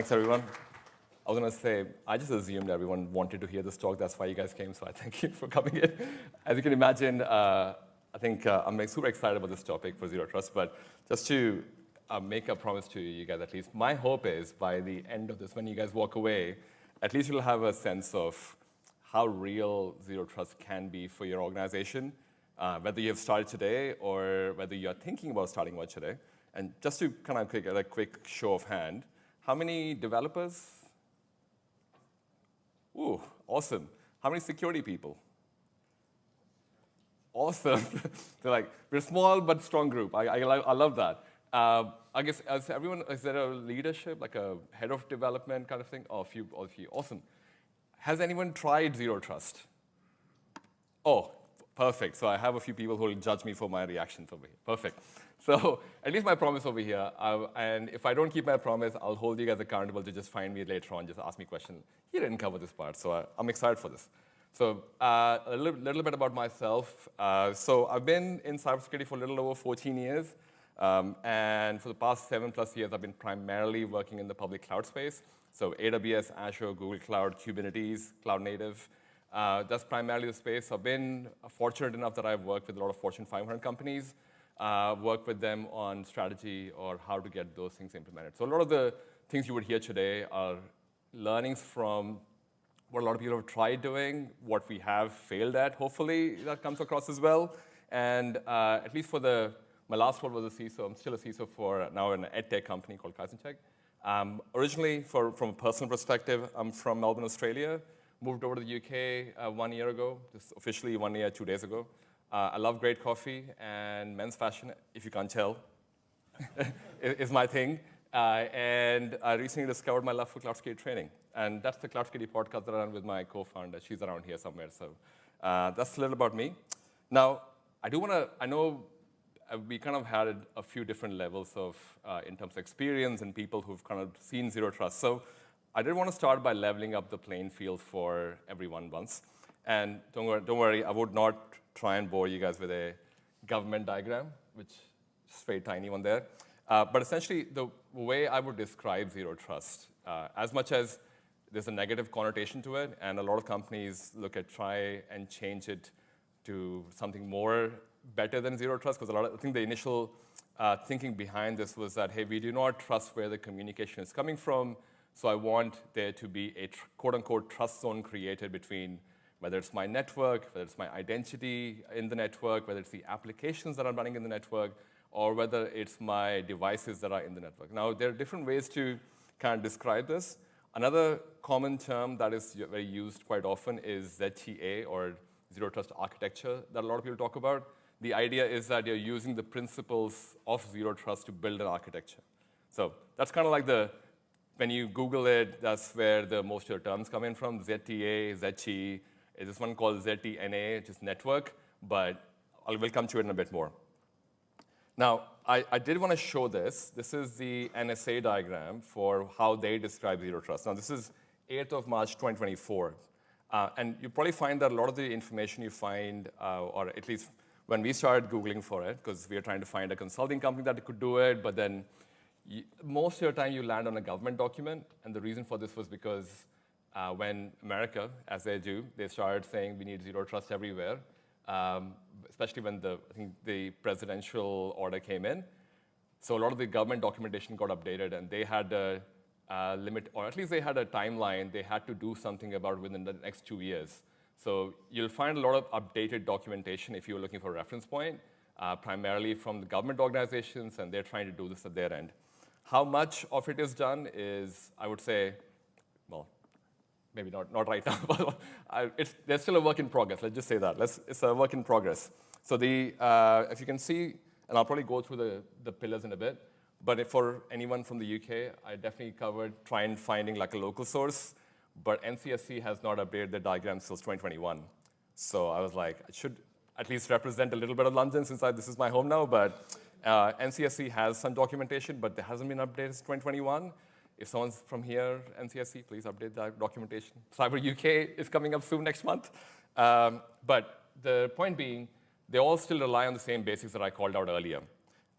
Thanks, everyone. I was going to say, I just assumed everyone wanted to hear this talk. That's why you guys came, so I thank you for coming in. As you can imagine, I think I'm super excited about this topic for Zero Trust, but just to make a promise to you guys at least, my hope is by the end of this, when you guys walk away, at least you'll have a sense of how real Zero Trust can be for your organization, whether you have started today or whether you're thinking about starting one today. And just to kind of get a quick show of hand, how many developers? Ooh, awesome. How many security people? Awesome. They're like, we're a small but strong group. I love that. I guess, as everyone, is there a leadership, like a head of development kind of thing? Oh, a few. Awesome. Has anyone tried Zero Trust? Oh, perfect. So I have a few people who will judge me for my reactions over here. Perfect. So at least my promise over here, and if I don't keep my promise, I'll hold you guys accountable to just find me later on, just ask me questions. He didn't cover this part, so I'm excited for this. So a little bit about myself. So I've been in cybersecurity for a little over 14 years, and for the past 7+ years, I've been primarily working in the public cloud space. So AWS, Azure, Google Cloud, Kubernetes, Cloud Native. That's primarily the space. I've been fortunate enough that I've worked with a lot of Fortune 500 companies, work with them on strategy or how to get those things implemented. So a lot of the things you would hear today are learnings from what a lot of people have tried doing, what we have failed at, hopefully that comes across as well. And at least for my last role was a CISO. I'm still a CISO for now an EdTech company called Kaizencheck. Originally, from a personal perspective, I'm from Melbourne, Australia. Moved over to the UK 1 year ago, just officially 1 year, 2 days ago. I love great coffee and men's fashion, if you can't tell, is my thing. And I recently discovered my love for cloud security training. And that's the Cloud Security podcast that I run with my co-founder. She's around here somewhere. So that's a little about me. Now, I know we kind of had a few different levels of, in terms of experience and people who've kind of seen Zero Trust. So I did want to start by leveling up the playing field for everyone once. And don't worry, I would not try and bore you guys with a government diagram, which is very tiny one there. But essentially, the way I would describe Zero Trust, as much as there's a negative connotation to it, and a lot of companies try and change it to something more better than Zero Trust, because I think the initial thinking behind this was that, hey, we do not trust where the communication is coming from, so I want there to be a quote-unquote trust zone created between whether it's my network, whether it's my identity in the network, whether it's the applications that are running in the network, or whether it's my devices that are in the network. Now, there are different ways to kind of describe this. Another common term that is very used quite often is ZTA, or Zero Trust Architecture, that a lot of people talk about. The idea is that you're using the principles of Zero Trust to build an architecture. So that's kind of like when you Google it, that's where most of your terms come in from, ZTA, ZT. There's this one called ZTNA, which is network, but we'll come to it in a bit more. Now, I did want to show this. This is the NSA diagram for how they describe Zero Trust. Now, this is 8th of March, 2024. And you probably find that a lot of the information you find, or at least when we started Googling for it, because we were trying to find a consulting company that could do it, but then most of your time you land on a government document. And the reason for this was because when America, as they do, they started saying we need Zero Trust everywhere, especially when I think the presidential order came in. So a lot of the government documentation got updated, and they had a limit, or at least they had a timeline they had to do something about within the next 2 years. So you'll find a lot of updated documentation if you're looking for a reference point, primarily from the government organizations, and they're trying to do this at their end. How much of it is done is, I would say, well, maybe not right now, but there's still a work in progress. Let's just say that. It's a work in progress. So if you can see, and I'll probably go through the pillars in a bit, but for anyone from the UK, I definitely covered finding like a local source, but NCSC has not updated the diagram since 2021. So I was like, I should at least represent a little bit of London since this is my home now, but NCSC has some documentation, but there hasn't been updated since 2021. If someone's from here, NCSC, please update that documentation. Cyber UK is coming up soon next month. But the point being, they all still rely on the same basics that I called out earlier.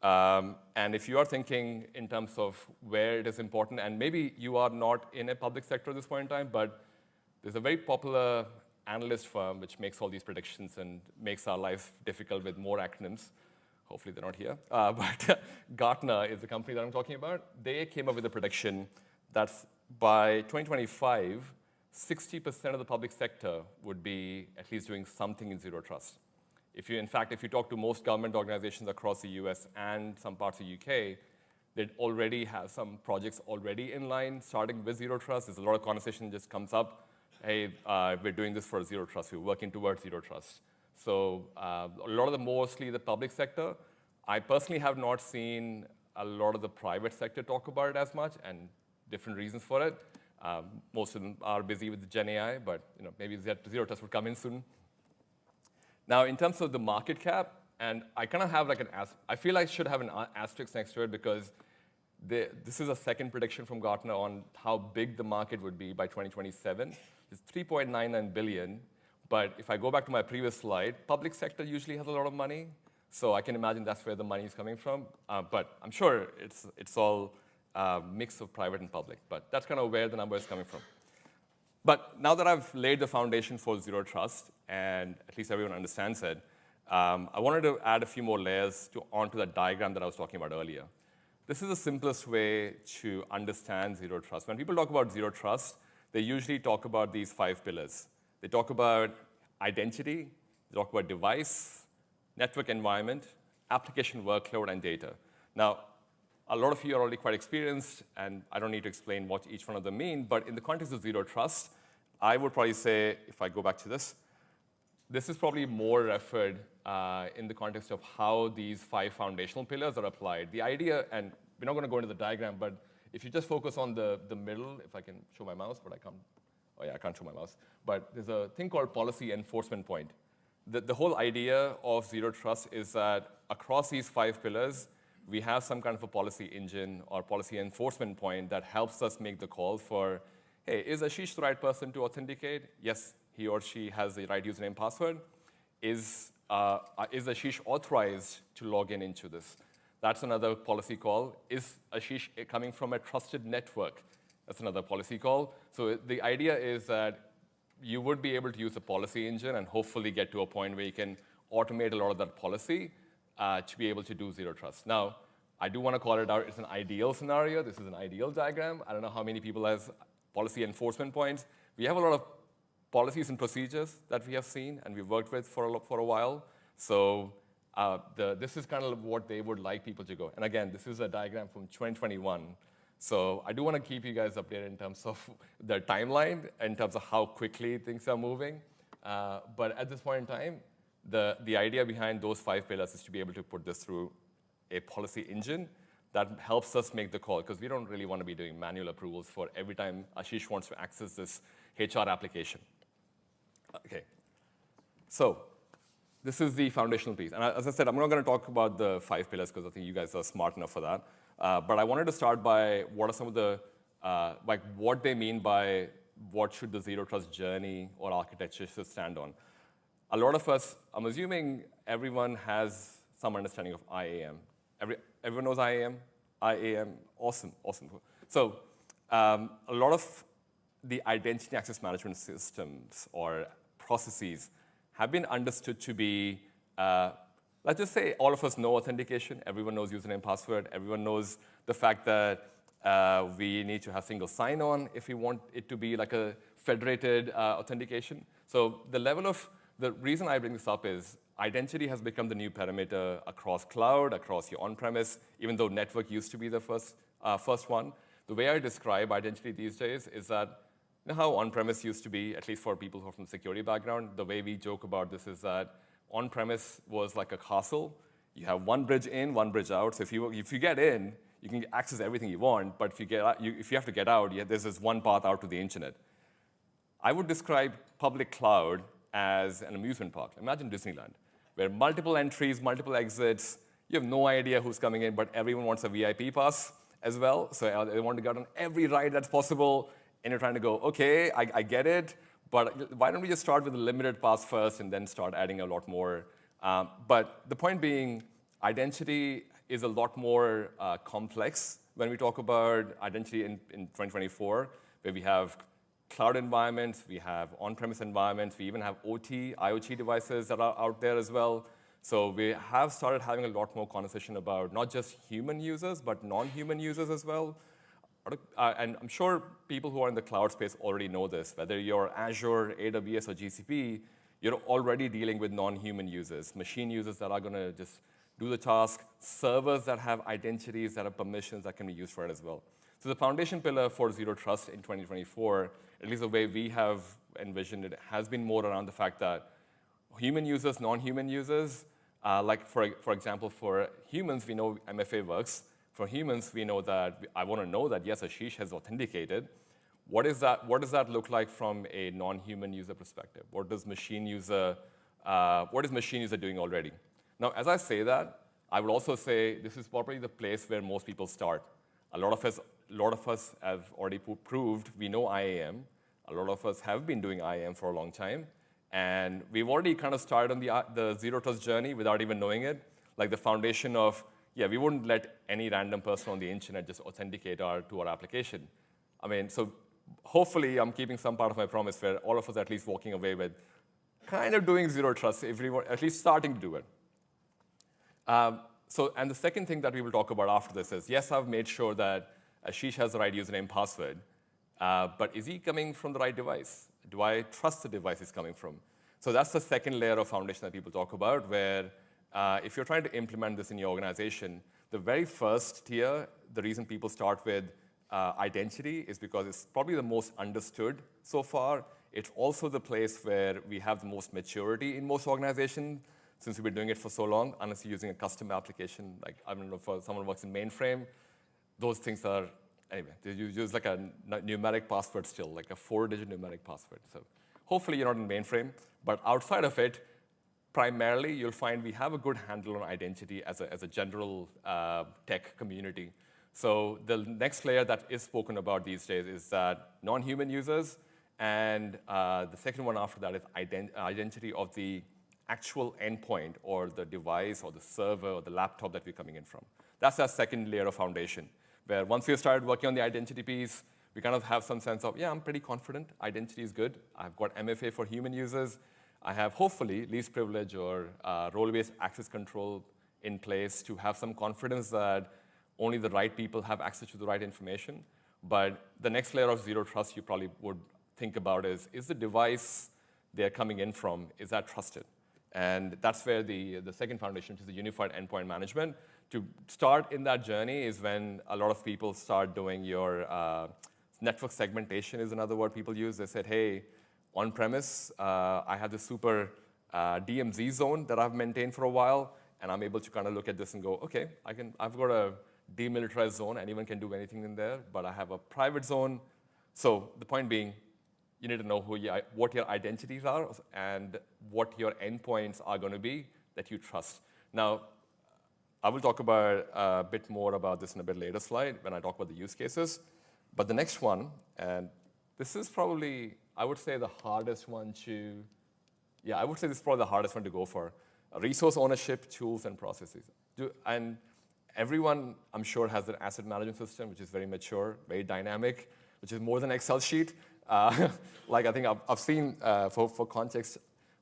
And if you are thinking in terms of where it is important, and maybe you are not in a public sector at this point in time, but there's a very popular analyst firm which makes all these predictions and makes our life difficult with more acronyms. Hopefully they're not here. But Gartner is the company that I'm talking about. They came up with a prediction that by 2025, 60% of the public sector would be at least doing something in zero trust. In fact, if you talk to most government organizations across the US and some parts of the UK, they already have some projects already in line, starting with zero trust. There's a lot of conversation that just comes up. Hey, we're doing this for zero trust. We're working towards zero trust. So a lot of mostly the public sector. I personally have not seen a lot of the private sector talk about it as much, and different reasons for it. Most of them are busy with Gen AI, but maybe zero trust will come in soon. Now, in terms of the market cap, and I kind of have like I feel I should have an asterisk next to it because this is a second prediction from Gartner on how big the market would be by 2027. It's 3.99 billion, but if I go back to my previous slide, public sector usually has a lot of money, so I can imagine that's where the money is coming from. But I'm sure it's all a mix of private and public, but that's kind of where the number is coming from. But now that I've laid the foundation for zero trust, and at least everyone understands it, I wanted to add a few more layers onto that diagram that I was talking about earlier. This is the simplest way to understand zero trust. When people talk about zero trust, they usually talk about these 5 pillars. They talk about identity, they talk about device, network environment, application workload, and data. Now, a lot of you are already quite experienced, and I don't need to explain what each one of them mean, but in the context of zero trust, I would probably say, if I go back to this is probably more referred in the context of how these 5 foundational pillars are applied. The idea, and we're not going to go into the diagram, but if you just focus on the middle, if I can show my mouse, but I can't. Oh yeah, I can't show my mouse. But there's a thing called policy enforcement point. The whole idea of zero trust is that across these 5 pillars, we have some kind of a policy engine or policy enforcement point that helps us make the call for, hey, is Ashish the right person to authenticate? Yes, he or she has the right username password. Is Ashish authorized to log into this? That's another policy call. Is Ashish coming from a trusted network? That's another policy call. So the idea is that you would be able to use a policy engine and hopefully get to a point where you can automate a lot of that policy to be able to do zero trust. Now, I do want to call it out. It's an ideal scenario. This is an ideal diagram. I don't know how many people has policy enforcement points. We have a lot of policies and procedures that we have seen and we've worked with for a while. So this is kind of what they would like people to go. And again, this is a diagram from 2021. So I do want to keep you guys updated in terms of the timeline, in terms of how quickly things are moving. But at this point in time, the idea behind those 5 pillars is to be able to put this through a policy engine that helps us make the call, because we don't really want to be doing manual approvals for every time Ashish wants to access this HR application. Okay, so this is the foundational piece. And as I said, I'm not going to talk about the 5 pillars because I think you guys are smart enough for that. But I wanted to start by what are some of the, what they mean by what should the zero trust journey or architecture should stand on. A lot of us, I'm assuming everyone has some understanding of IAM. Everyone knows IAM? IAM, awesome. So a lot of the identity access management systems or processes have been understood to be, let's just say all of us know authentication. Everyone knows username, password. Everyone knows the fact that we need to have single sign-on if we want it to be like a federated authentication. So the reason I bring this up is identity has become the new parameter across cloud, across your on-premise, even though network used to be the first one. The way I describe identity these days is that, you know how on-premise used to be, at least for people who are from security background, the way we joke about this is that on-premise was like a castle. You have one bridge in, one bridge out. So if you get in, you can access everything you want, but if you have to get out, there's this one path out to the internet. I would describe public cloud as an amusement park. Imagine Disneyland, where multiple entries, multiple exits, you have no idea who's coming in, but everyone wants a VIP pass as well. So they want to get on every ride that's possible, and you're trying to go, okay, I get it, but why don't we just start with a limited pass first and then start adding a lot more? But the point being, identity is a lot more complex when we talk about identity in 2024, where we have cloud environments, we have on-premise environments, we even have OT, IoT devices that are out there as well. So we have started having a lot more conversation about not just human users, but non-human users as well. And I'm sure people who are in the cloud space already know this. Whether you're Azure, AWS, or GCP, you're already dealing with non-human users, machine users that are going to just do the task, servers that have identities, that have permissions that can be used for it as well. So the foundation pillar for Zero Trust in 2024, at least the way we have envisioned it, has been more around the fact that human users, non-human users, like for example, for humans, we know MFA works. For humans, we know that I want to know that, yes, Ashish has authenticated. What does that look like from a non-human user perspective? What is machine user doing already? Now, as I say that, I would also say this is probably the place where most people start. A lot of us have already proved we know IAM. A lot of us have been doing IAM for a long time. And we've already kind of started on the Zero Trust journey without even knowing it. Like the foundation of, yeah, we wouldn't let any random person on the internet just authenticate to our application. I mean, so hopefully I'm keeping some part of my promise where all of us are at least walking away with kind of doing Zero Trust, if we were at least starting to do it. And the second thing that we will talk about after this is, yes, I've made sure that Ashish has the right username password, but is he coming from the right device? Do I trust the device he's coming from? So that's the second layer of foundation that people talk about, where if you're trying to implement this in your organization, the very first tier, the reason people start with identity is because it's probably the most understood so far. It's also the place where we have the most maturity in most organizations, since we've been doing it for so long, unless you're using a custom application, like, I don't know, for someone who works in mainframe, those things are, anyway, they use like a numeric password still, like a 4-digit numeric password. So hopefully you're not in mainframe, but outside of it, primarily you'll find we have a good handle on identity as a general tech community. So the next layer that is spoken about these days is that non-human users, and the second one after that is identity of the actual endpoint or the device or the server or the laptop that we're coming in from. That's our second layer of foundation, where once we started working on the identity piece, we kind of have some sense of, yeah, I'm pretty confident. Identity is good. I've got MFA for human users. I have, hopefully, least privilege or role-based access control in place to have some confidence that only the right people have access to the right information. But the next layer of Zero Trust you probably would think about is the device they're coming in from, is that trusted? And that's where the second foundation, which is the unified endpoint management. To start in that journey is when a lot of people start doing your network segmentation is another word people use. They said, hey, on-premise, I have this super DMZ zone that I've maintained for a while, and I'm able to kind of look at this and go, okay, I've got a demilitarized zone. Anyone can do anything in there, but I have a private zone. So the point being, you need to know what your identities are and what your endpoints are going to be that you trust. Now, I will talk about a bit more about this in a bit later slide when I talk about the use cases. But the next one, and this is probably, I would say, the hardest one to, I would say this is probably the hardest one to go for. Resource ownership, tools, and processes. And everyone, I'm sure, has an asset management system, which is very mature, very dynamic, which is more than an Excel sheet. Like I think I've seen, for context,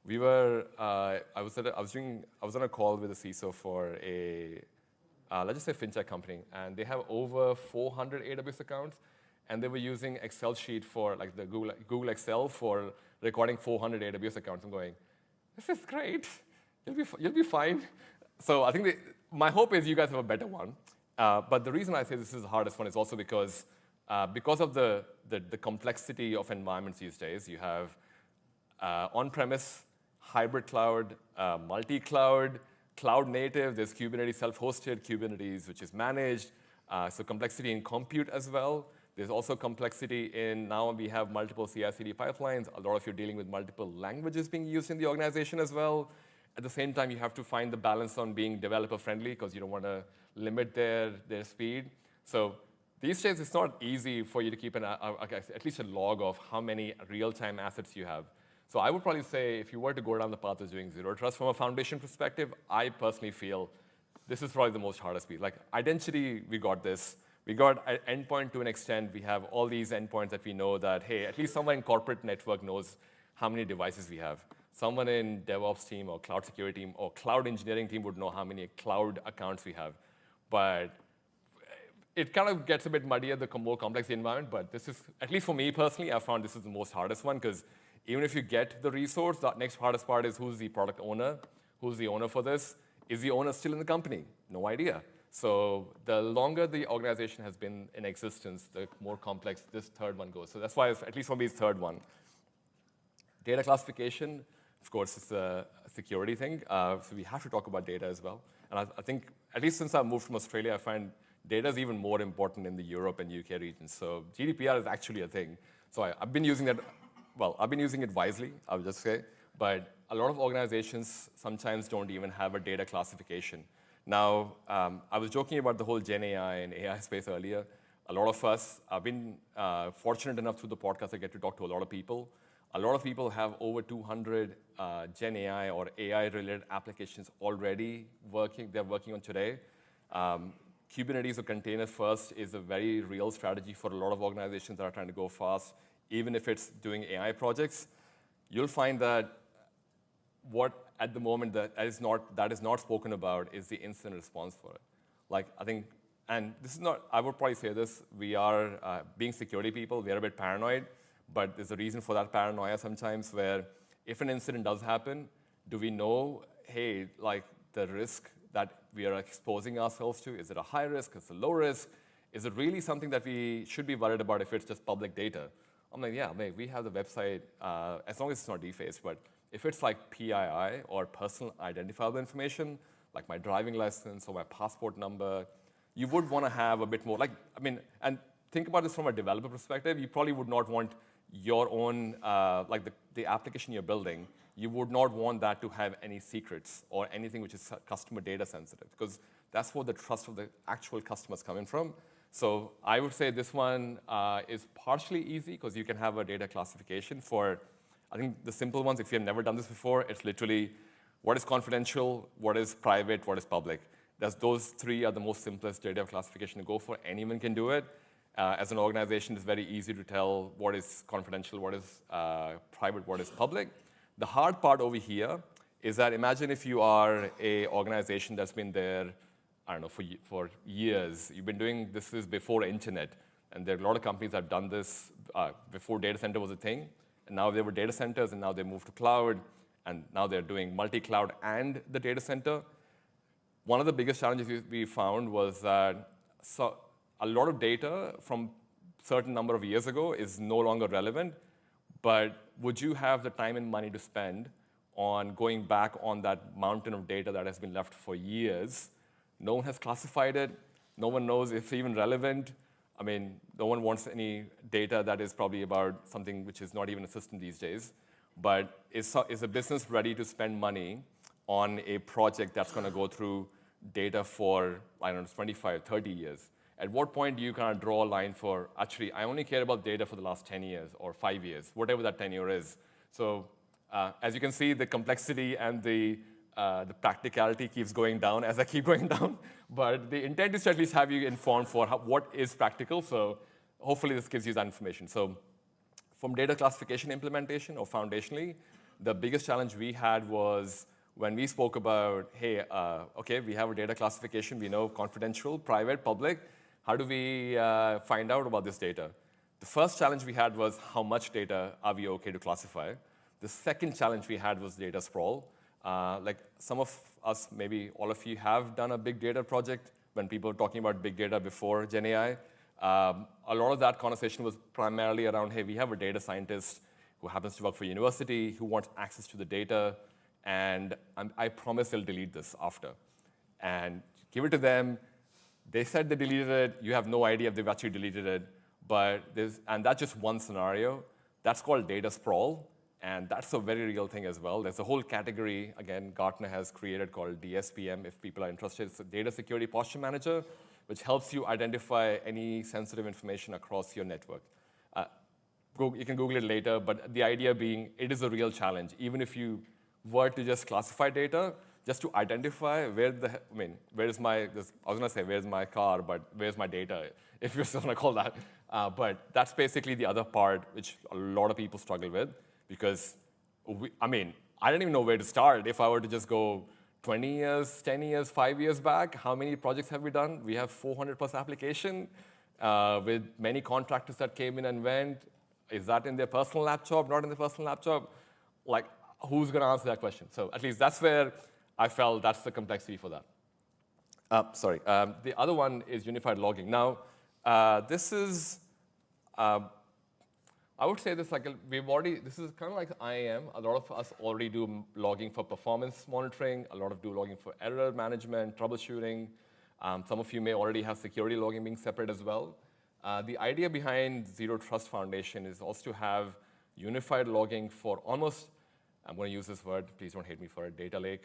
we were, I was on a call with a CISO for a, let's just say fintech company, and they have over 400 AWS accounts, and they were using Excel sheet for like the Google Excel for recording 400 AWS accounts. I'm going, this is great. You'll be fine. So I think my hope is you guys have a better one. But the reason I say this is the hardest one is also because of the complexity of environments these days. You have on-premise, hybrid cloud, multi-cloud, cloud native. There's Kubernetes self-hosted, Kubernetes which is managed. So complexity in compute as well. There's also complexity in now we have multiple CI/CD pipelines. A lot of you are dealing with multiple languages being used in the organization as well. At the same time, you have to find the balance on being developer-friendly because you don't want to limit their speed. So these days, it's not easy for you to keep at least a log of how many real-time assets you have. So I would probably say if you were to go down the path of doing Zero Trust from a foundation perspective, I personally feel this is probably the most hardest piece. Like identity, we got this. We got an endpoint to an extent. We have all these endpoints that we know that, hey, at least someone in corporate network knows how many devices we have. Someone in DevOps team or cloud security team or cloud engineering team would know how many cloud accounts we have. But it kind of gets a bit muddier the more complex the environment, but this is, at least for me personally, I found this is the most hardest one, because even if you get the resource, the next hardest part is who's the product owner, who's the owner for this, is the owner still in the company? No idea. So the longer the organization has been in existence, the more complex this third one goes. So that's why, at least for me, it's third one. Data classification, of course, it's a security thing, so we have to talk about data as well. And I think, at least since I moved from Australia, I find data is even more important in the Europe and UK regions. So GDPR is actually a thing. So I've been using that, well, I've been using it wisely, I would just say, but a lot of organizations sometimes don't even have a data classification. Now, I was joking about the whole Gen AI and AI space earlier. A lot of us, I've been fortunate enough through the podcast, I get to talk to a lot of people. A lot of people have over 200 Gen AI or AI-related applications already they're working on today. Kubernetes or container first is a very real strategy for a lot of organizations that are trying to go fast, even if it's doing AI projects. You'll find that what at the moment that is not spoken about is the incident response for it. Like, I think, and this is not, I would probably say this, we are, being security people, we are a bit paranoid, but there's a reason for that paranoia sometimes, where if an incident does happen, do we know, hey, like the risk that we are exposing ourselves to, is it a high risk, is it a low risk? Is it really something that we should be worried about if it's just public data? I'm like, yeah, mate, we have the website, as long as it's not defaced, but if it's like PII or personal identifiable information, like my driving license or my passport number, you would want to have a bit more, like, I mean, and think about this from a developer perspective, you probably would not want your own, like the application you're building, you would not want that to have any secrets or anything which is customer data sensitive, because that's where the trust of the actual customers coming from. So I would say this one is partially easy because you can have a data classification for, I think the simple ones, if you've never done this before, it's literally what is confidential, what is private, what is public. Those three are the most simplest data classification to go for. Anyone can do it. As an organization, it's very easy to tell what is confidential, what is private, what is public. The hard part over here is that imagine if you are an organization that's been there, I don't know, for years. You've been doing this is before internet, and there are a lot of companies that have done this before data center was a thing. And now there were data centers, and now they moved to cloud, and now they're doing multi-cloud and the data center. One of the biggest challenges we found was that a lot of data from a certain number of years ago is no longer relevant, but would you have the time and money to spend on going back on that mountain of data that has been left for years? No one has classified it. No one knows if it's even relevant. I mean, no one wants any data that is probably about something which is not even a system these days. But is a business ready to spend money on a project that's going to go through data for, I don't know, 25, 30 years? At what point do you kind of draw a line for, actually, I only care about data for the last 10 years or 5 years, whatever that tenure is. So as you can see, the complexity and the practicality keeps going down as I keep going down. But the intent is to at least have you informed for what is practical. So hopefully this gives you that information. So from data classification implementation or foundationally, the biggest challenge we had was when we spoke about, hey, okay, we have a data classification. We know confidential, private, public. How do we find out about this data? The first challenge we had was how much data are we okay to classify? The second challenge we had was data sprawl. Like some of us, maybe all of you have done a big data project when people were talking about big data before Gen AI. A lot of that conversation was primarily around, hey, we have a data scientist who happens to work for a university, who wants access to the data, and I promise they'll delete this after. And give it to them. They said they deleted it. You have no idea if they've actually deleted it. And that's just one scenario. That's called data sprawl. And that's a very real thing as well. There's a whole category, again, Gartner has created called DSPM, if people are interested. It's a Data Security Posture Manager, which helps you identify any sensitive information across your network. You can Google it later, but the idea being it is a real challenge. Even if you were to just classify data, just to identify where's my, I was going to say where's my car, but where's my data, if you're still going to call that. But that's basically the other part which a lot of people struggle with, because I didn't even know where to start. If I were to just go 20 years, 10 years, 5 years back, how many projects have we done? We have 400 plus application with many contractors that came in and went. Is that in their personal laptop, not in their personal laptop? Like, who's going to answer that question? So at least that's where I felt that's the complexity for that. The other one is unified logging. Now, this is, I would say this this is kind of like IAM. A lot of us already do logging for performance monitoring. A lot of do logging for error management, troubleshooting. Some of you may already have security logging being separate as well. The idea behind Zero Trust Foundation is also to have unified logging for almost, I'm going to use this word, please don't hate me for it, data lake.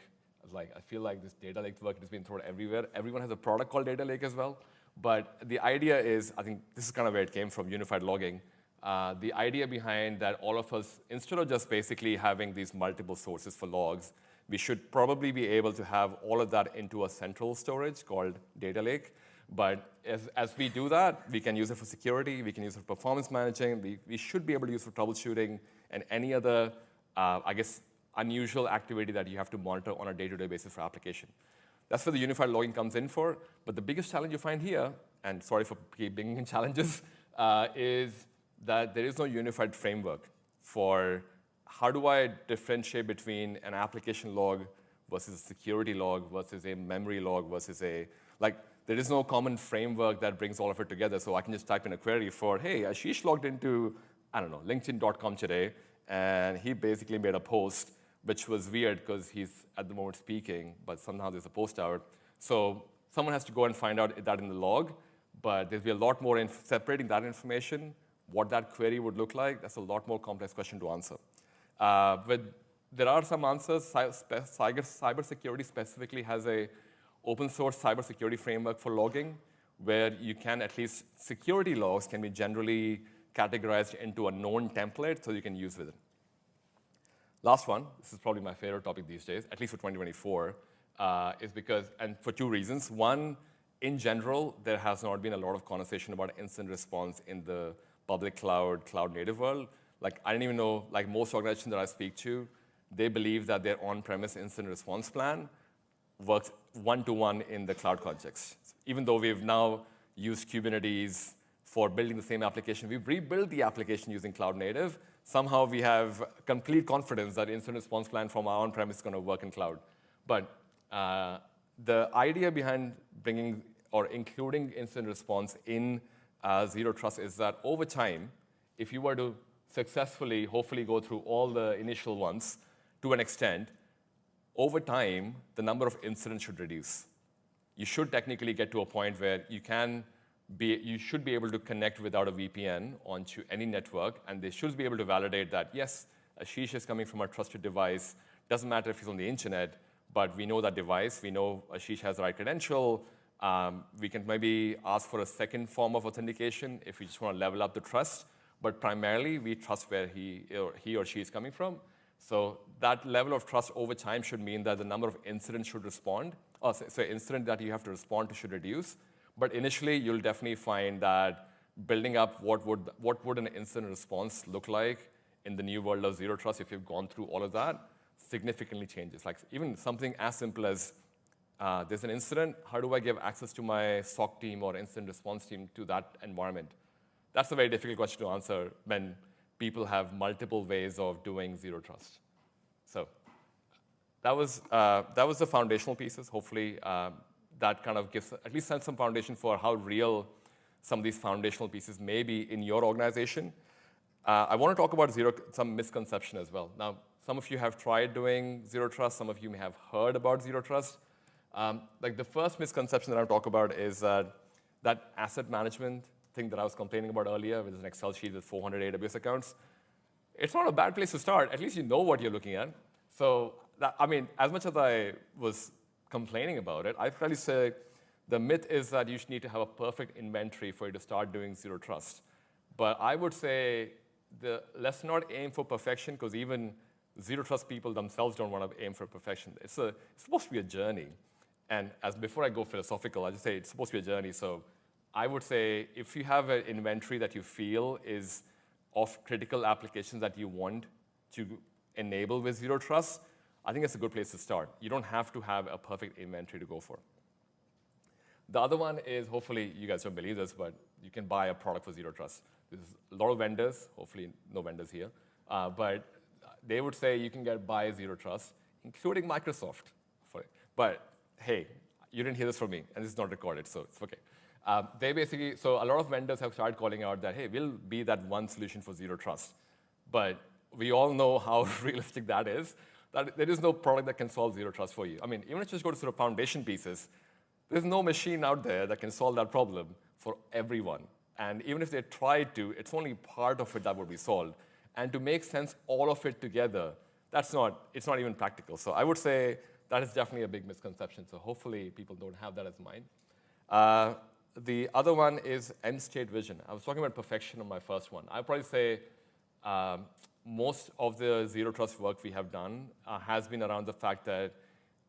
I feel like this data lake work has been thrown everywhere. Everyone has a product called data lake as well. But the idea is, I think this is kind of where it came from, unified logging. The idea behind that all of us, instead of just basically having these multiple sources for logs, we should probably be able to have all of that into a central storage called data lake. But as we do that, we can use it for security, we can use it for performance managing, we should be able to use it for troubleshooting and any other, unusual activity that you have to monitor on a day-to-day basis for application. That's where the unified logging comes in for. But the biggest challenge you find here, and sorry for bringing in challenges, is that there is no unified framework for how do I differentiate between an application log versus a security log versus a memory log versus there is no common framework that brings all of it together. So I can just type in a query for, hey, Ashish logged into, LinkedIn.com today, and he basically made a post, which was weird because he's at the moment speaking, but somehow there's a post out. So someone has to go and find out that in the log, but there'll be a lot more in separating that information, what that query would look like. That's a lot more complex question to answer. But there are some answers. Cybersecurity specifically has a open source cybersecurity framework for logging, where you can at least, security logs can be generally categorized into a known template so you can use with it. Last one, this is probably my favorite topic these days, at least for 2024, is because, and for two reasons. One, in general, there has not been a lot of conversation about incident response in the public cloud, cloud native world. I didn't even know, most organizations that I speak to, they believe that their on-premise incident response plan works one-to-one in the cloud context. Even though we've now used Kubernetes for building the same application, we've rebuilt the application using cloud native. Somehow we have complete confidence that incident response plan from our on-premise is going to work in cloud. But the idea behind bringing or including incident response in Zero Trust is that over time, if you were to successfully, hopefully go through all the initial ones to an extent, over time, the number of incidents should reduce. You should technically get to a point where you should be able to connect without a VPN onto any network, and they should be able to validate that, yes, Ashish is coming from a trusted device. Doesn't matter if he's on the internet, but we know that device. We know Ashish has the right credential. We can maybe ask for a second form of authentication if we just want to level up the trust. But primarily, we trust where he or she is coming from. So that level of trust over time should mean that the number of incidents should respond, incident that you have to respond to should reduce. But initially, you'll definitely find that building up what would an incident response look like in the new world of Zero Trust, if you've gone through all of that, significantly changes. Even something as simple as there's an incident, how do I give access to my SOC team or incident response team to that environment? That's a very difficult question to answer when people have multiple ways of doing Zero Trust. So that was the foundational pieces. Hopefully, that kind of gives at least some foundation for how real some of these foundational pieces may be in your organization. I want to talk about some misconception as well. Now, some of you have tried doing Zero Trust. Some of you may have heard about Zero Trust. The first misconception that I'll talk about is that asset management thing that I was complaining about earlier, with an Excel sheet with 400 AWS accounts. It's not a bad place to start. At least you know what you're looking at. So, as much as I was complaining about it, I'd probably say the myth is that you need to have a perfect inventory for you to start doing Zero Trust. But I would say let's not aim for perfection, because even zero trust people themselves don't want to aim for perfection. It's supposed to be a journey. And before I go philosophical, I just say it's supposed to be a journey. So I would say if you have an inventory that you feel is of critical applications that you want to enable with zero trust, I think it's a good place to start. You don't have to have a perfect inventory to go for. The other one is, hopefully you guys don't believe this, but you can buy a product for zero trust. There's a lot of vendors, hopefully no vendors here, but they would say you can buy zero trust, including Microsoft for it. But hey, you didn't hear this from me, and this is not recorded, so it's okay. They basically, so a lot of vendors have started calling out that, hey, we'll be that one solution for zero trust. But we all know how realistic that is, that there is no product that can solve zero trust for you. I mean, even if you just go to sort of foundation pieces, there's no machine out there that can solve that problem for everyone. And even if they tried to, it's only part of it that would be solved. And to make sense all of it together, it's not even practical. So I would say that is definitely a big misconception. So hopefully people don't have that as mine. The other one is end state vision. I was talking about perfection on my first one. I'd probably say most of the zero trust work we have done has been around the fact that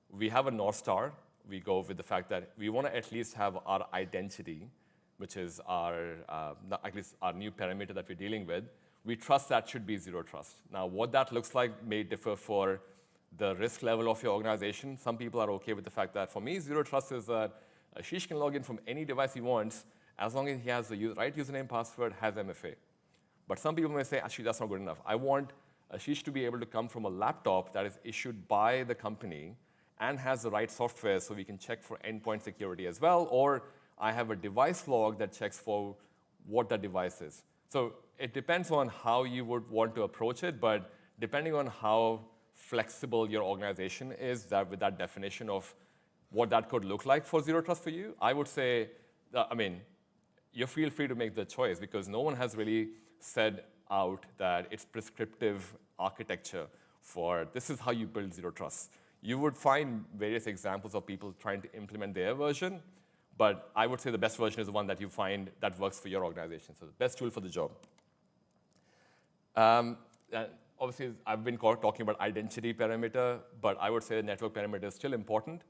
we have a North Star. We go with the fact that we want to at least have our identity, which is at least our new parameter that we're dealing with. We trust that should be zero trust. Now, what that looks like may differ for the risk level of your organization. Some people are okay with the fact that, for me, zero trust is that Ashish can log in from any device he wants as long as he has the right username, password, has MFA. But some people may say, actually, that's not good enough. I want Ashish to be able to come from a laptop that is issued by the company and has the right software so we can check for endpoint security as well, or I have a device log that checks for what that device is. So it depends on how you would want to approach it, but depending on how flexible your organization is with that definition of what that could look like for zero trust for you, I would say, you feel free to make the choice because no one has really said out that it's prescriptive architecture for this is how you build zero trust. You would find various examples of people trying to implement their version, but I would say the best version is the one that you find that works for your organization. So the best tool for the job. Obviously, I've been talking about identity parameter, but I would say the network parameter is still important.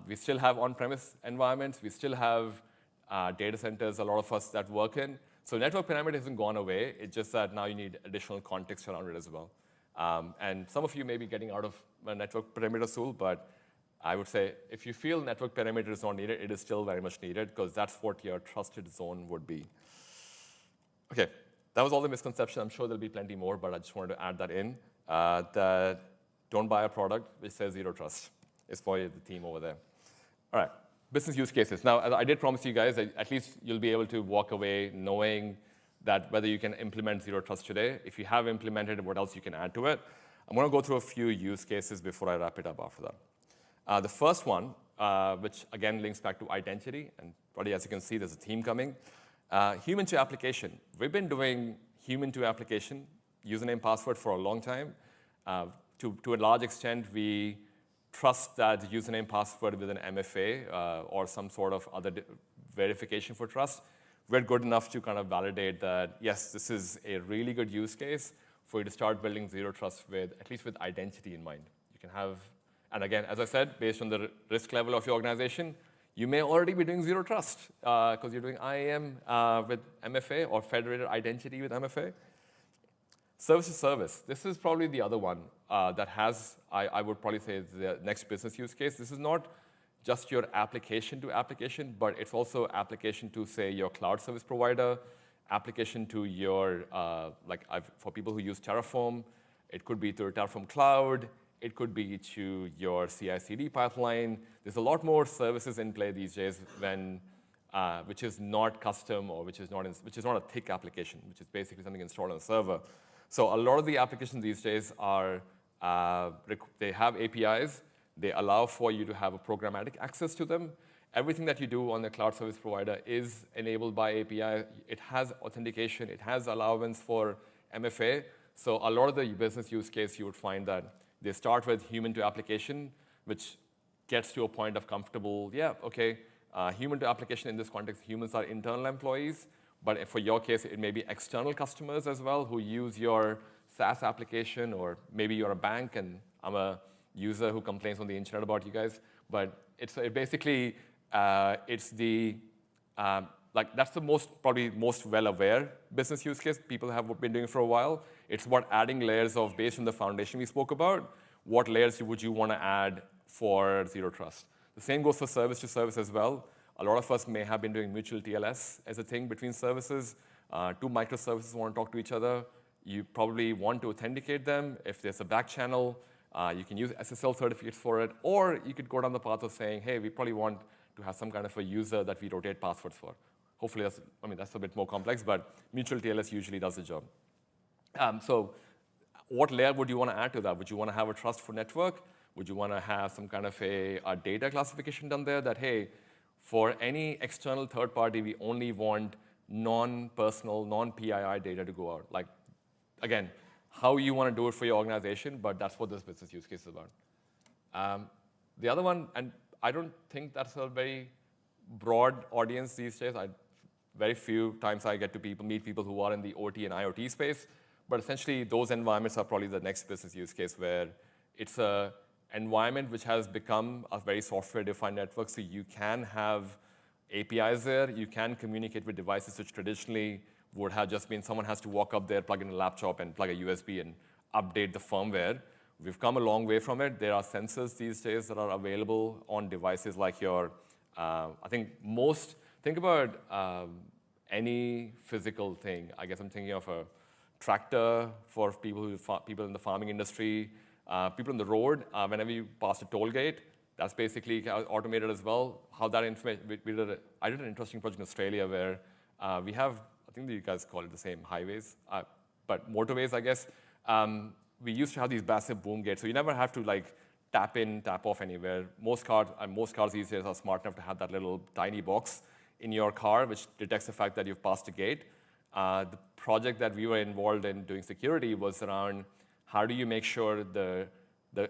We still have on-premise environments. We still have data centers, a lot of us that work in. So network parameter hasn't gone away. It's just that now you need additional context around it as well. And some of you may be getting out of a network parameter tool, but I would say if you feel network parameter is not needed, it is still very much needed because that's what your trusted zone would be. Okay, that was all the misconceptions. I'm sure there'll be plenty more, but I just wanted to add that in. That don't buy a product which says zero trust. It's for the team over there. All right, business use cases. Now, I did promise you guys that at least you'll be able to walk away knowing that whether you can implement zero trust today. If you have implemented it, what else you can add to it. I'm going to go through a few use cases before I wrap it up after that. The first one, which again links back to identity, and probably as you can see, there's a theme coming. Human to application. We've been doing human to application, username, password for a long time. To a large extent, we trust that username, password with an MFA or some sort of other verification for trust. We're good enough to kind of validate that, yes, this is a really good use case for you to start building zero trust with, at least with identity in mind. You can have, and again, as I said, based on the risk level of your organization, you may already be doing zero trust because you're doing IAM with MFA or federated identity with MFA. Service to service. This is probably the other one that has, I would probably say, is the next business use case. This is not just your application to application, but it's also application to, say, your cloud service provider, application to your, for people who use Terraform, it could be to Terraform Cloud, it could be to your CI/CD pipeline. There's a lot more services in play these days when, which is not custom or which is not a thick application, which is basically something installed on a server. So a lot of the applications these days are, they have APIs. They allow for you to have a programmatic access to them. Everything that you do on the cloud service provider is enabled by API. It has authentication. It has allowance for MFA. So a lot of the business use case, you would find that they start with human to application, which gets to a point of comfortable, yeah, okay, human to application in this context, humans are internal employees. But for your case, it may be external customers as well who use your SaaS application, or maybe you're a bank and I'm a user who complains on the internet about you guys. But basically, it's the, that's the probably most well-aware business use case people have been doing for a while. It's about adding layers of, based on the foundation we spoke about, what layers would you want to add for Zero Trust. The same goes for service to service as well. A lot of us may have been doing mutual TLS as a thing between services. Two microservices want to talk to each other. You probably want to authenticate them. If there's a back channel, you can use SSL certificates for it. Or you could go down the path of saying, hey, we probably want to have some kind of a user that we rotate passwords for. Hopefully, that's a bit more complex, but mutual TLS usually does the job. So what layer would you want to add to that? Would you want to have a trustful network? Would you want to have some kind of a data classification done there that, hey, for any external third party, we only want non-personal, non-PII data to go out? Like, again, how you want to do it for your organization, but that's what this business use case is about. The other one, and I don't think that's a very broad audience these days. Very few times I get to meet people who are in the OT and IoT space, but essentially those environments are probably the next business use case where it's an environment which has become a very software-defined network, so you can have APIs there, you can communicate with devices which traditionally would have just been someone has to walk up there, plug in a laptop, and plug a USB and update the firmware. We've come a long way from it. There are sensors these days that are available on devices like your, think about any physical thing. I guess I'm thinking of a tractor for people in the farming industry, people on the road. Whenever you pass a toll gate, that's basically automated as well. How that information, I did an interesting project in Australia where we have, I think you guys call it the same, highways, but motorways, I guess. We used to have these massive boom gates, so you never have to tap in, tap off anywhere. Most cars these days are smart enough to have that little tiny box in your car, which detects the fact that you've passed a gate. The project that we were involved in doing security was around how do you make sure the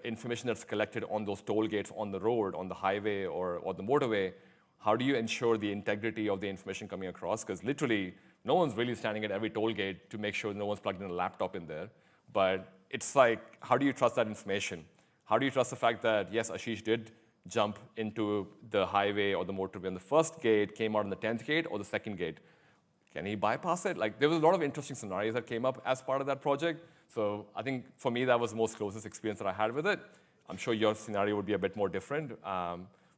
information that's collected on those toll gates on the road, on the highway or the motorway, how do you ensure the integrity of the information coming across? Because literally, no one's really standing at every toll gate to make sure no one's plugged in a laptop in there. But it's like, how do you trust that information? How do you trust the fact that, yes, Ashish did jump into the highway or the motorway and the first gate came out on the 10th gate or the second gate? Can he bypass it? There was a lot of interesting scenarios that came up as part of that project. So I think for me, that was the most closest experience that I had with it. I'm sure your scenario would be a bit more different.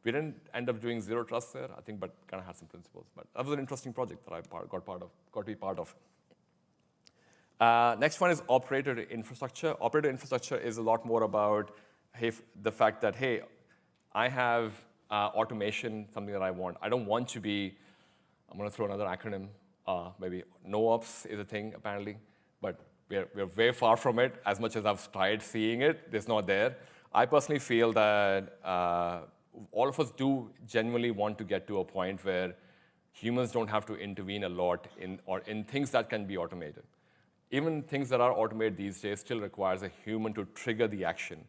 We didn't end up doing Zero Trust there, I think, but kind of had some principles. But that was an interesting project that I got to be part of. Next one is operator infrastructure. Operator infrastructure is a lot more about the fact that, hey, I have automation, something that I want. I don't want to be, I'm going to throw another acronym, maybe NoOps is a thing, apparently, but we're very far from it. As much as I've tried seeing it, it's not there. I personally feel that all of us do genuinely want to get to a point where humans don't have to intervene a lot in things that can be automated. Even things that are automated these days still requires a human to trigger the action.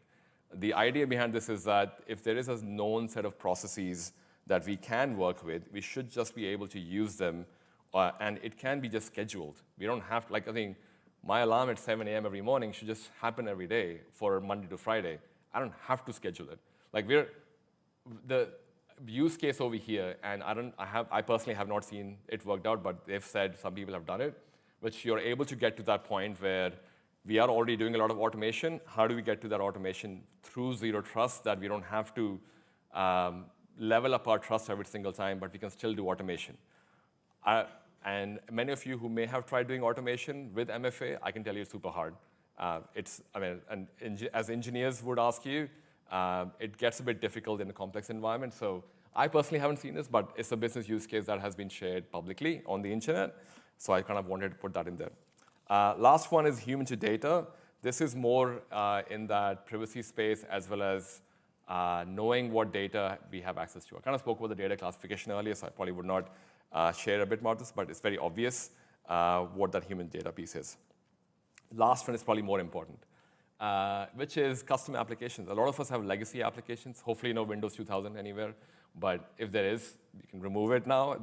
The idea behind this is that if there is a known set of processes that we can work with, we should just be able to use them, and it can be just scheduled. We don't have to, I think my alarm at 7 a.m. every morning should just happen every day for Monday to Friday. I don't have to schedule it. The use case over here, and I personally have not seen it worked out, but they've said some people have done it, which you're able to get to that point where we are already doing a lot of automation. How do we get to that automation through Zero Trust that we don't have to level up our trust every single time, but we can still do automation? And many of you who may have tried doing automation with MFA, I can tell you it's super hard. As engineers would ask you, it gets a bit difficult in a complex environment. So I personally haven't seen this, but it's a business use case that has been shared publicly on the internet. So I kind of wanted to put that in there. Last one is human to data. This is more in that privacy space as well as knowing what data we have access to. I kind of spoke about the data classification earlier, so I probably would not share a bit more of this, but it's very obvious what that human data piece is. Last one is probably more important, which is custom applications. A lot of us have legacy applications, hopefully no Windows 2000 anywhere, but if there is, you can remove it now.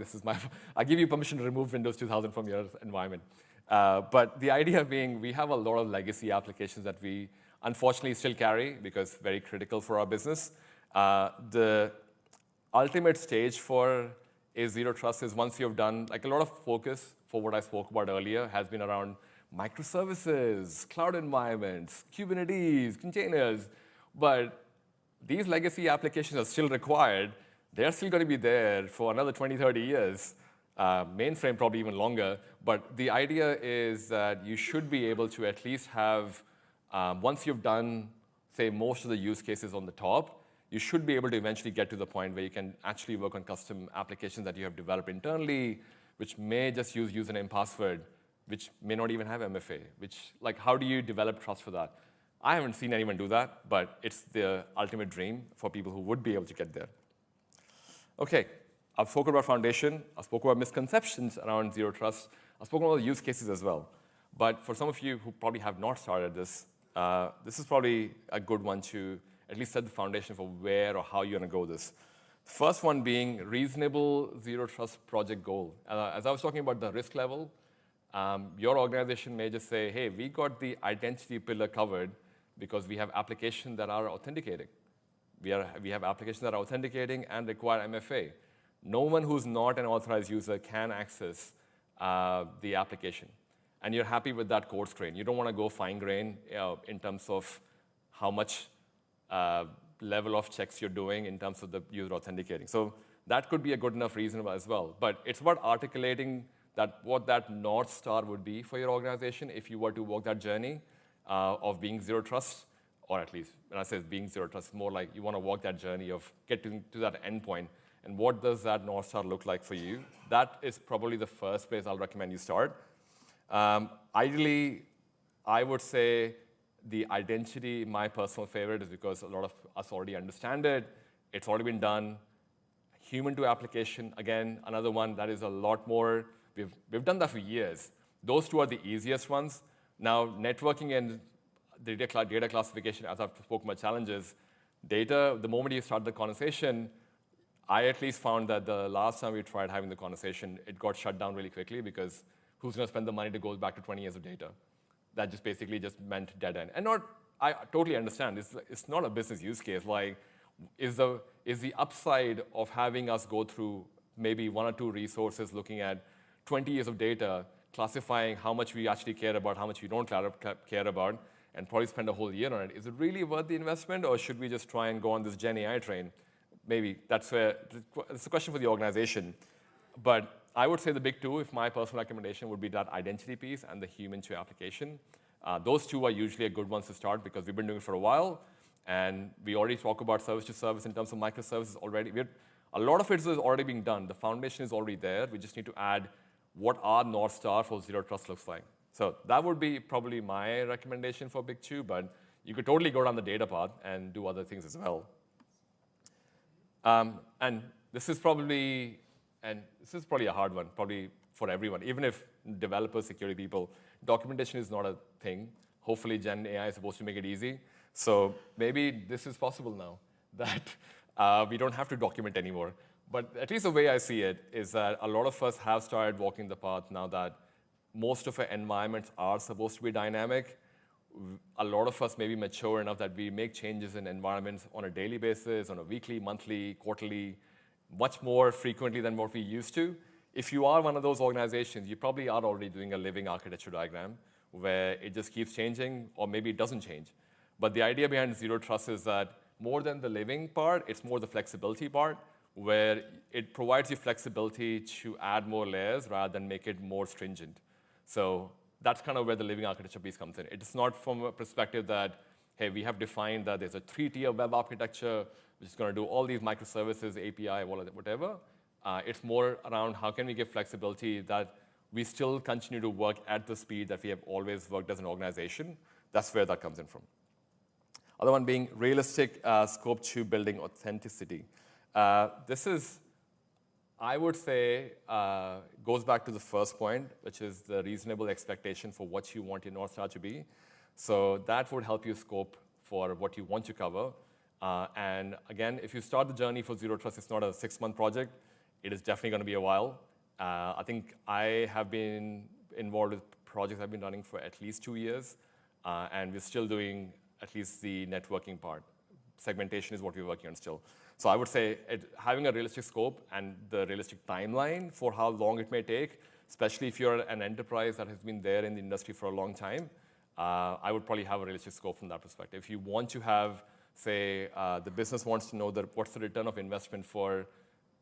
I give you permission to remove Windows 2000 from your environment. But the idea being, we have a lot of legacy applications that we unfortunately still carry because very critical for our business. The ultimate stage for a zero trust is once you've done, like a lot of focus for what I spoke about earlier has been around microservices, cloud environments, Kubernetes, containers. But these legacy applications are still required. They're still going to be there for another 20, 30 years. Mainframe probably even longer. But the idea is that you should be able to at least have, once you've done, say, most of the use cases on the top, you should be able to eventually get to the point where you can actually work on custom applications that you have developed internally, which may just use username password, which may not even have MFA, which, like, how do you develop trust for that? I haven't seen anyone do that, but it's the ultimate dream for people who would be able to get there. Okay, I've spoken about foundation. I've spoken about misconceptions around zero trust. I've spoken about the use cases as well. But for some of you who probably have not started this, this is probably a good one to at least set the foundation for where or how you're going to go this. First one being reasonable zero trust project goal. As I was talking about the risk level, your organization may just say, hey, we got the identity pillar covered because we have applications that are authenticating. We have applications that are authenticating and require MFA. No one who's not an authorized user can access the application. And you're happy with that coarse grain. You don't want to go fine grain in terms of how much level of checks you're doing in terms of the user authenticating. So that could be a good enough reason as well. But it's about articulating what that North Star would be for your organization if you were to walk that journey of being zero trust, or at least when I say being zero trust, more like you want to walk that journey of getting to that endpoint. And what does that North Star look like for you? That is probably the first place I'll recommend you start. Ideally, I would say the identity, my personal favorite, is because a lot of us already understand it. It's already been done. Human to application, again, another one that is a lot more. We've done that for years. Those two are the easiest ones. Now, networking and data classification, as I've spoken about challenges, data, the moment you start the conversation, I at least found that the last time we tried having the conversation, it got shut down really quickly because who's going to spend the money to go back to 20 years of data? That just basically just meant dead end. And I totally understand. It's not a business use case. Like, is the upside of having us go through maybe one or two resources looking at 20 years of data, classifying how much we actually care about, how much we don't care about, and probably spend a whole year on it. Is it really worth the investment, or should we just try and go on this Gen AI train? Maybe that's where it's a question for the organization. But I would say the big two, if my personal recommendation, would be that identity piece and the human to application. Those two are usually a good ones to start because we've been doing it for a while, and we already talk about service to service in terms of microservices already. A lot of it is already being done. The foundation is already there. We just need to add what our North Star for zero trust looks like. So that would be probably my recommendation for big two, but you could totally go down the data path and do other things as well. And this is probably a hard one, probably for everyone. Even if developers, security people, documentation is not a thing. Hopefully, Gen AI is supposed to make it easy. So maybe this is possible now, that we don't have to document anymore. But at least the way I see it is that a lot of us have started walking the path now that most of our environments are supposed to be dynamic. A lot of us may be mature enough that we make changes in environments on a daily basis, on a weekly, monthly, quarterly, much more frequently than what we used to. If you are one of those organizations, you probably are already doing a living architecture diagram where it just keeps changing, or maybe it doesn't change. But the idea behind zero trust is that more than the living part, it's more the flexibility part, where it provides you flexibility to add more layers rather than make it more stringent. So that's kind of where the living architecture piece comes in. It's not from a perspective that, hey, we have defined that there's a 3-tier web architecture which is going to do all these microservices, API, whatever. It's more around how can we give flexibility that we still continue to work at the speed that we have always worked as an organization. That's where that comes in from. Other one being realistic scope to building authenticity. This is, I would say, goes back to the first point, which is the reasonable expectation for what you want your North Star to be. So that would help you scope for what you want to cover. And again, if you start the journey for zero trust, it's not a 6-month project. It is definitely going to be a while. I think I have been involved with projects have been running for at least 2 years, and we're still doing at least the networking part. Segmentation is what we're working on still. So I would say having a realistic scope and the realistic timeline for how long it may take, especially if you're an enterprise that has been there in the industry for a long time, I would probably have a realistic scope from that perspective. If you want to have, say, the business wants to know what's the return of investment for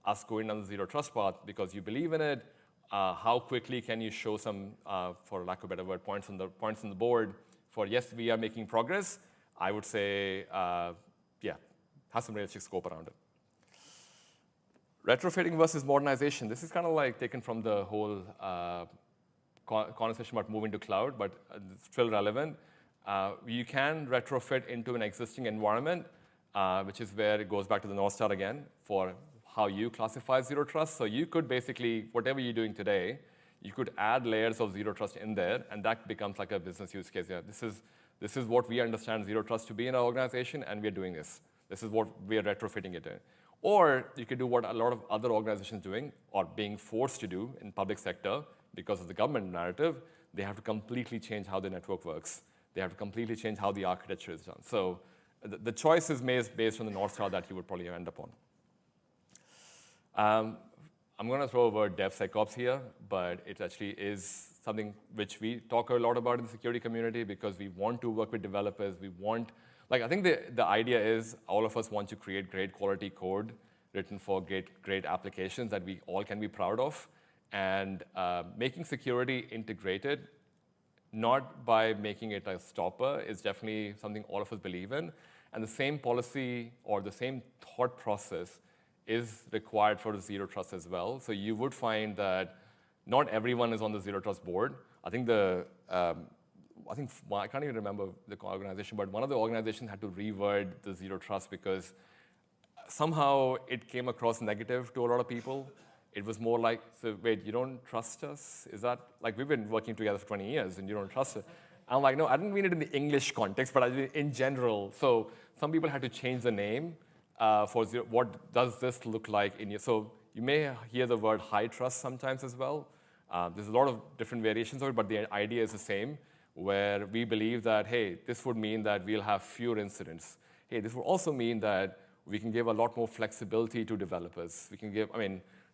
us going down the zero trust path because you believe in it, how quickly can you show some, for lack of a better word, points on the board for yes, we are making progress, I would say, yeah, have some realistic scope around it. Retrofitting versus modernization. This is kind of like taken from the whole conversation about moving to cloud, but it's still relevant. You can retrofit into an existing environment, which is where it goes back to the North Star again for how you classify zero trust. So you could basically, whatever you're doing today, you could add layers of zero trust in there, and that becomes like a business use case. Yeah, this is what we understand zero trust to be in our organization, and we're doing this. This is what we are retrofitting it in. Or you could do what a lot of other organizations are doing or being forced to do in public sector because of the government narrative. They have to completely change how the network works. They have to completely change how the architecture is done. So the choice is made based on the North Star that you would probably end up on. I'm going to throw a word DevSecOps here, but it actually is something which we talk a lot about in the security community because we want to work with developers. We want, I think the idea is all of us want to create great quality code written for great applications that we all can be proud of. And making security integrated, not by making it a stopper, is definitely something all of us believe in. And the same policy or the same thought process is required for zero trust as well. So you would find that not everyone is on the zero trust board. I think I can't even remember the organization, but one of the organizations had to reword the zero trust because somehow it came across negative to a lot of people. It was more like, so wait, you don't trust us? Is that, like, we've been working together for 20 years and you don't trust us? I'm like, no, I didn't mean it in the English context, but I did in general. So some people had to change the name for zero. What does this look like in your, so you may hear the word high trust sometimes as well. There's a lot of different variations of it, but the idea is the same, where we believe that, hey, this would mean that we'll have fewer incidents. Hey, this would also mean that we can give a lot more flexibility to developers. We can give,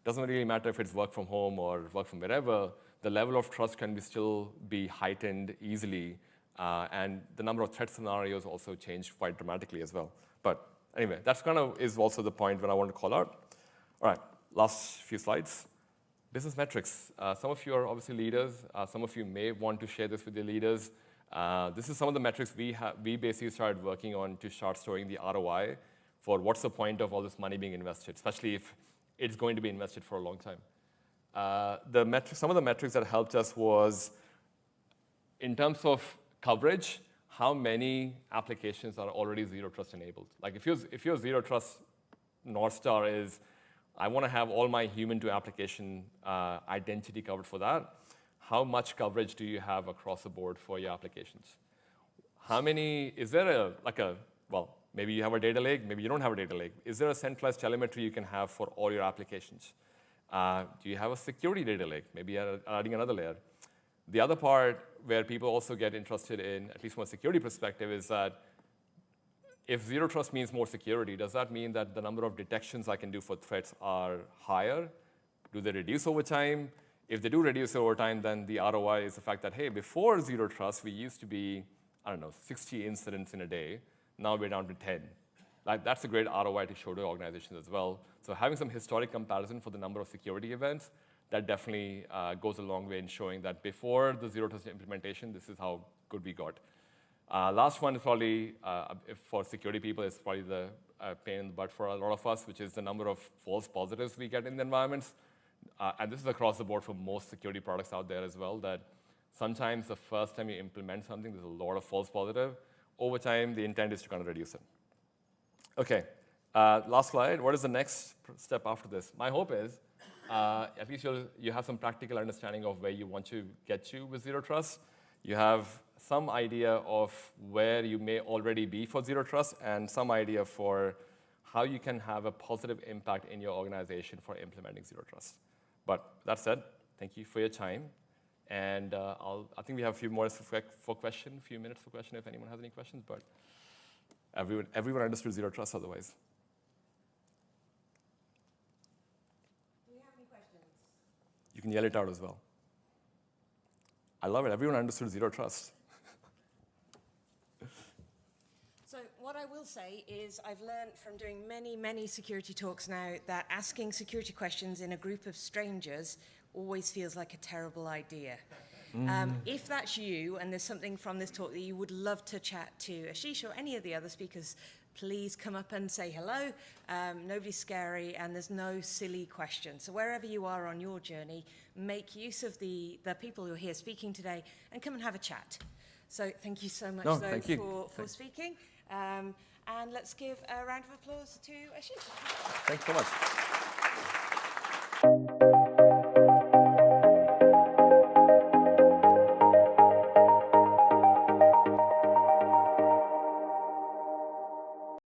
doesn't really matter if it's work from home or work from wherever, the level of trust can still be heightened easily, and the number of threat scenarios also change quite dramatically as well. But anyway, that's kind of is also the point that I want to call out. All right, last few slides. Business metrics. Some of you are obviously leaders. Some of you may want to share this with your leaders. This is some of the metrics we basically started working on to start showing the ROI for what's the point of all this money being invested, especially if it's going to be invested for a long time. Some of the metrics that helped us was, in terms of coverage, how many applications are already zero trust enabled. Like if your zero trust North Star is, I want to have all my human to application identity covered for that, how much coverage do you have across the board for your applications? How many, is there well, maybe you have a data lake, maybe you don't have a data lake. Is there a centralized telemetry you can have for all your applications? Do you have a security data lake? Maybe adding another layer. The other part where people also get interested in, at least from a security perspective, is that if zero trust means more security, does that mean that the number of detections I can do for threats are higher? Do they reduce over time? If they do reduce over time, then the ROI is the fact that, hey, before zero trust, we used to be, 60 incidents in a day. Now we're down to 10. That's a great ROI to show to organizations as well. So having some historic comparison for the number of security events, that definitely goes a long way in showing that before the zero trust implementation, this is how good we got. Last one is probably, for security people, is probably the pain in the butt for a lot of us, which is the number of false positives we get in the environments. And this is across the board for most security products out there as well, that sometimes the first time you implement something, there's a lot of false positive. Over time, the intent is to kind of reduce it. Okay, last slide. What is the next step after this? My hope is, at least you have some practical understanding of where you want to get to with zero trust. You have some idea of where you may already be for zero trust and some idea for how you can have a positive impact in your organization for implementing zero trust. But that said, thank you for your time. And I think we have a few more for question, a few minutes for question if anyone has any questions, but everyone understood zero trust otherwise. Do we have any questions? You can yell it out as well. I love it. Everyone understood zero trust. So what I will say is I've learned from doing many, many security talks now that asking security questions in a group of strangers always feels like a terrible idea. If that's you and there's something from this talk that you would love to chat to Ashish or any of the other speakers, please come up and say hello. Nobody's scary and there's no silly questions. So wherever you are on your journey, make use of the people who are here speaking today and come and have a chat. So thank you so much for speaking. And let's give a round of applause to Ashish. Thanks so much.